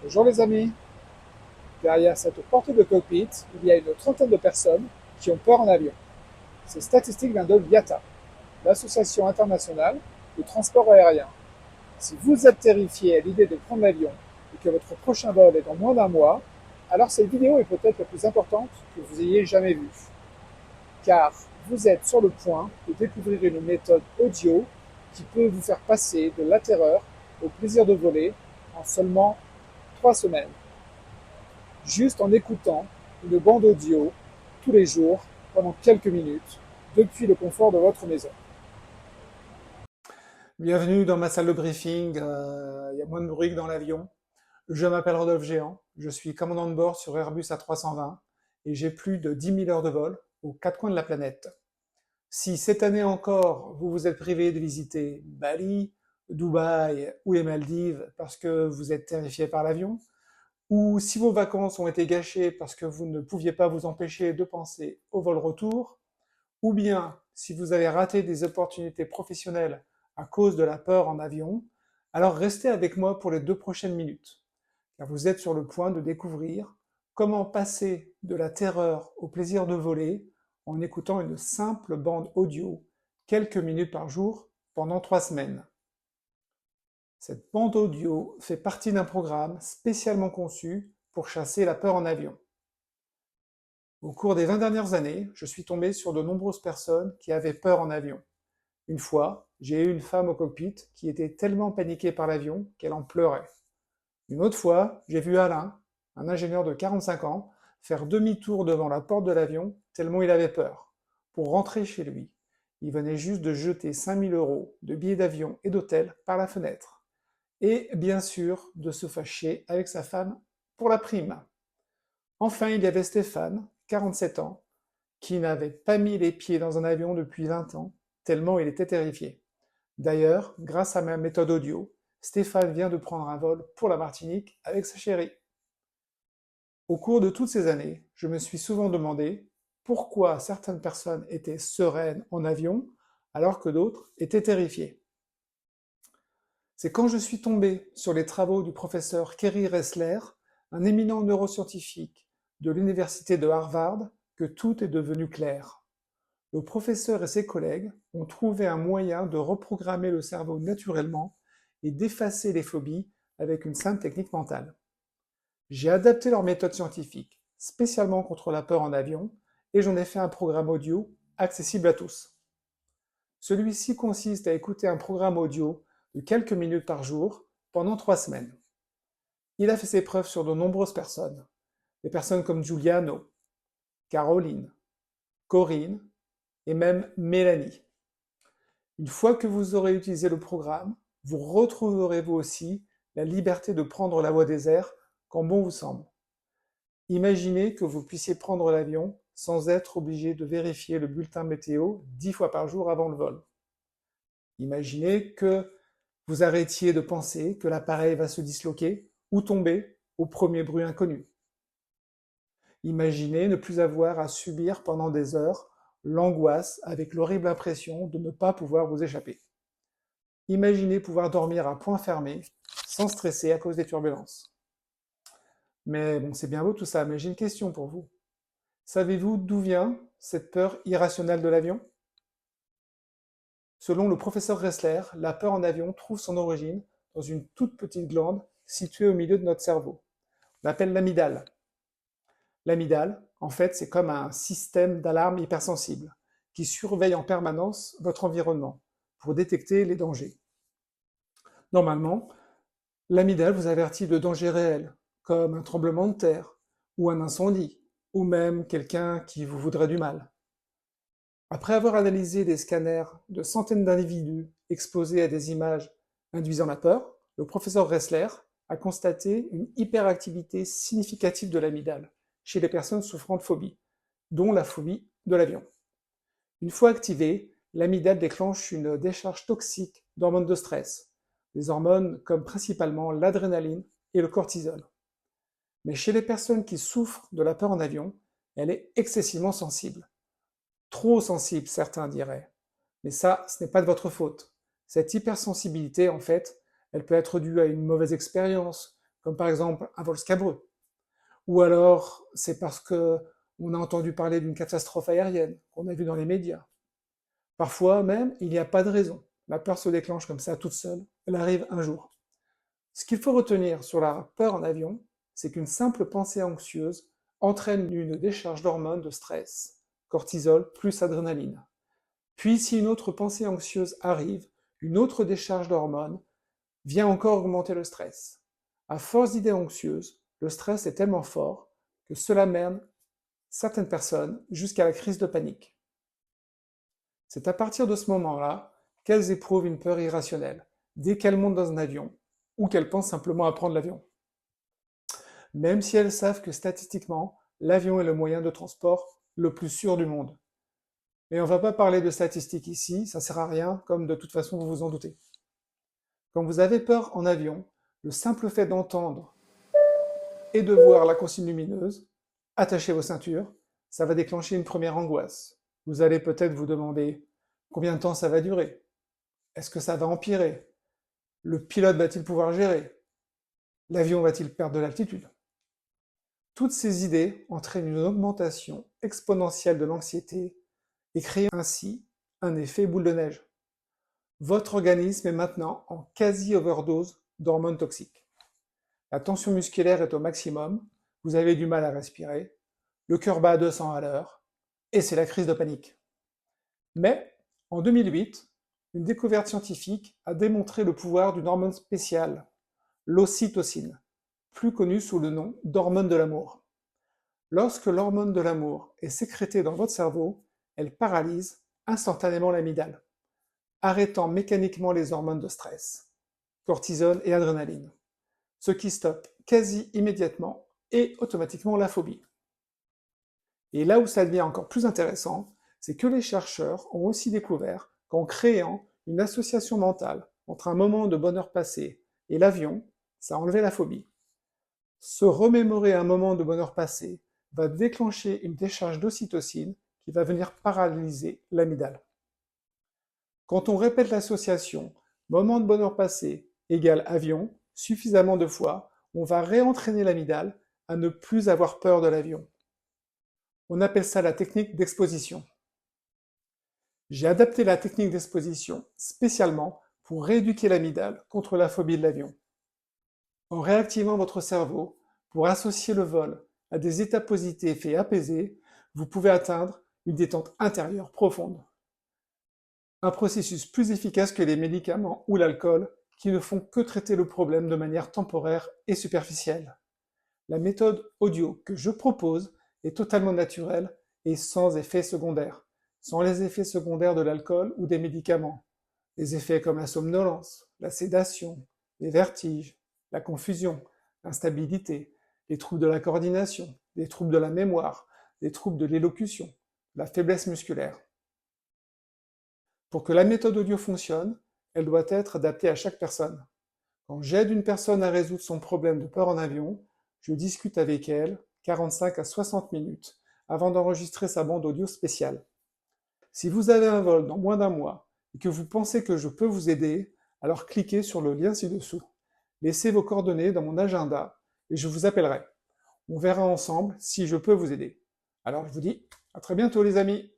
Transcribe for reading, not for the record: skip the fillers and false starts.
Bonjour les amis, derrière cette porte de cockpit, il y a une trentaine de personnes qui ont peur en avion. Ces statistiques viennent de l'IATA, l'Association internationale du transport aérien. Si vous êtes terrifié à l'idée de prendre l'avion et que votre prochain vol est dans moins d'un mois, alors cette vidéo est peut-être la plus importante que vous ayez jamais vue. Car vous êtes sur le point de découvrir une méthode audio qui peut vous faire passer de la terreur au plaisir de voler en seulement 3 semaines. Juste en écoutant une bande audio tous les jours pendant quelques minutes depuis le confort de votre maison. Bienvenue dans ma salle de briefing. Il y a moins de bruit que dans l'avion. Je m'appelle Rodolphe Géant. Je suis commandant de bord sur Airbus A320 et j'ai plus de 10 000 heures de vol aux quatre coins de la planète. Si cette année encore vous vous êtes privé de visiter Bali, Dubaï ou les Maldives parce que vous êtes terrifié par l'avion, ou si vos vacances ont été gâchées parce que vous ne pouviez pas vous empêcher de penser au vol retour, ou bien si vous avez raté des opportunités professionnelles à cause de la peur en avion, alors restez avec moi pour les 2 prochaines minutes, car vous êtes sur le point de découvrir comment passer de la terreur au plaisir de voler en écoutant une simple bande audio, quelques minutes par jour, pendant 3 semaines. Cette bande audio fait partie d'un programme spécialement conçu pour chasser la peur en avion. Au cours des 20 dernières années, je suis tombé sur de nombreuses personnes qui avaient peur en avion. Une fois, j'ai eu une femme au cockpit qui était tellement paniquée par l'avion qu'elle en pleurait. Une autre fois, j'ai vu Alain, un ingénieur de 45 ans, faire demi-tour devant la porte de l'avion tellement il avait peur. Pour rentrer chez lui, il venait juste de jeter 5 000 € de billets d'avion et d'hôtel par la fenêtre. Et bien sûr, de se fâcher avec sa femme pour la prime. Enfin, il y avait Stéphane, 47 ans, qui n'avait pas mis les pieds dans un avion depuis 20 ans, tellement il était terrifié. D'ailleurs, grâce à ma méthode audio, Stéphane vient de prendre un vol pour la Martinique avec sa chérie. Au cours de toutes ces années, je me suis souvent demandé pourquoi certaines personnes étaient sereines en avion alors que d'autres étaient terrifiées. C'est quand je suis tombé sur les travaux du professeur Kerry Ressler, un éminent neuroscientifique de l'université de Harvard, que tout est devenu clair. Le professeur et ses collègues ont trouvé un moyen de reprogrammer le cerveau naturellement et d'effacer les phobies avec une simple technique mentale. J'ai adapté leur méthode scientifique, spécialement contre la peur en avion, et j'en ai fait un programme audio accessible à tous. Celui-ci consiste à écouter un programme audio de quelques minutes par jour pendant 3 semaines. Il a fait ses preuves sur de nombreuses personnes, des personnes comme Giuliano, Caroline, Corinne et même Mélanie. Une fois que vous aurez utilisé le programme, vous retrouverez vous aussi la liberté de prendre la voie des airs quand bon vous semble. Imaginez que vous puissiez prendre l'avion sans être obligé de vérifier le bulletin météo 10 fois par jour avant le vol. Imaginez que vous arrêtiez de penser que l'appareil va se disloquer ou tomber au premier bruit inconnu. Imaginez ne plus avoir à subir pendant des heures l'angoisse avec l'horrible impression de ne pas pouvoir vous échapper. Imaginez pouvoir dormir à point fermé sans stresser à cause des turbulences. Mais bon, c'est bien beau tout ça, mais j'ai une question pour vous. Savez-vous d'où vient cette peur irrationnelle de l'avion? Selon le professeur Ressler, la peur en avion trouve son origine dans une toute petite glande située au milieu de notre cerveau. On l'appelle l'amygdale. L'amygdale, en fait, c'est comme un système d'alarme hypersensible qui surveille en permanence votre environnement pour détecter les dangers. Normalement, l'amygdale vous avertit de dangers réels, comme un tremblement de terre, ou un incendie, ou même quelqu'un qui vous voudrait du mal. Après avoir analysé des scanners de centaines d'individus exposés à des images induisant la peur, le professeur Ressler a constaté une hyperactivité significative de l'amygdale chez les personnes souffrant de phobie, dont la phobie de l'avion. Une fois activée, l'amygdale déclenche une décharge toxique d'hormones de stress, des hormones comme principalement l'adrénaline et le cortisol. Mais chez les personnes qui souffrent de la peur en avion, elle est excessivement sensible. Trop sensible, certains diraient. Mais ça, ce n'est pas de votre faute. Cette hypersensibilité, en fait, elle peut être due à une mauvaise expérience, comme par exemple un vol scabreux. Ou alors c'est parce qu'on a entendu parler d'une catastrophe aérienne qu'on a vue dans les médias. Parfois même, il n'y a pas de raison. La peur se déclenche comme ça toute seule, elle arrive un jour. Ce qu'il faut retenir sur la peur en avion, c'est qu'une simple pensée anxieuse entraîne une décharge d'hormones de stress, cortisol plus adrénaline. Puis si une autre pensée anxieuse arrive, une autre décharge d'hormones vient encore augmenter le stress. À force d'idées anxieuses, le stress est tellement fort que cela mène certaines personnes jusqu'à la crise de panique. C'est à partir de ce moment-là qu'elles éprouvent une peur irrationnelle, dès qu'elles montent dans un avion, ou qu'elles pensent simplement à prendre l'avion. Même si elles savent que statistiquement, l'avion est le moyen de transport le plus sûr du monde. Mais on ne va pas parler de statistiques ici, ça sert à rien, comme de toute façon vous vous en doutez. Quand vous avez peur en avion, le simple fait d'entendre et de voir la consigne lumineuse, attachez vos ceintures, ça va déclencher une première angoisse. Vous allez peut-être vous demander combien de temps ça va durer? Est-ce que ça va empirer? Le pilote va-t-il pouvoir gérer? L'avion va-t-il perdre de l'altitude? Toutes ces idées entraînent une augmentation exponentielle de l'anxiété et créent ainsi un effet boule de neige. Votre organisme est maintenant en quasi-overdose d'hormones toxiques. La tension musculaire est au maximum, vous avez du mal à respirer, le cœur bat à 200 à l'heure, et c'est la crise de panique. Mais, en 2008, une découverte scientifique a démontré le pouvoir d'une hormone spéciale, l'ocytocine, plus connue sous le nom d'hormone de l'amour. Lorsque l'hormone de l'amour est sécrétée dans votre cerveau, elle paralyse instantanément l'amygdale, arrêtant mécaniquement les hormones de stress, cortisol et adrénaline, ce qui stoppe quasi immédiatement et automatiquement la phobie. Et là où ça devient encore plus intéressant, c'est que les chercheurs ont aussi découvert qu'en créant une association mentale entre un moment de bonheur passé et l'avion, ça enlevait la phobie. Se remémorer un moment de bonheur passé va déclencher une décharge d'ocytocine qui va venir paralyser l'amygdale. Quand on répète l'association moment de bonheur passé égale avion suffisamment de fois, on va réentraîner l'amygdale à ne plus avoir peur de l'avion. On appelle ça la technique d'exposition. J'ai adapté la technique d'exposition spécialement pour rééduquer l'amygdale contre la phobie de l'avion. En réactivant votre cerveau pour associer le vol à des états positifs et apaisés, vous pouvez atteindre une détente intérieure profonde. Un processus plus efficace que les médicaments ou l'alcool qui ne font que traiter le problème de manière temporaire et superficielle. La méthode audio que je propose est totalement naturelle et sans effets secondaires, sans les effets secondaires de l'alcool ou des médicaments. Les effets comme la somnolence, la sédation, les vertiges, la confusion, l'instabilité, les troubles de la coordination, les troubles de la mémoire, les troubles de l'élocution, la faiblesse musculaire. Pour que la méthode audio fonctionne, elle doit être adaptée à chaque personne. Quand j'aide une personne à résoudre son problème de peur en avion, je discute avec elle 45 à 60 minutes avant d'enregistrer sa bande audio spéciale. Si vous avez un vol dans moins d'un mois et que vous pensez que je peux vous aider, alors cliquez sur le lien ci-dessous. Laissez vos coordonnées dans mon agenda et je vous appellerai. On verra ensemble si je peux vous aider. Alors je vous dis à très bientôt les amis.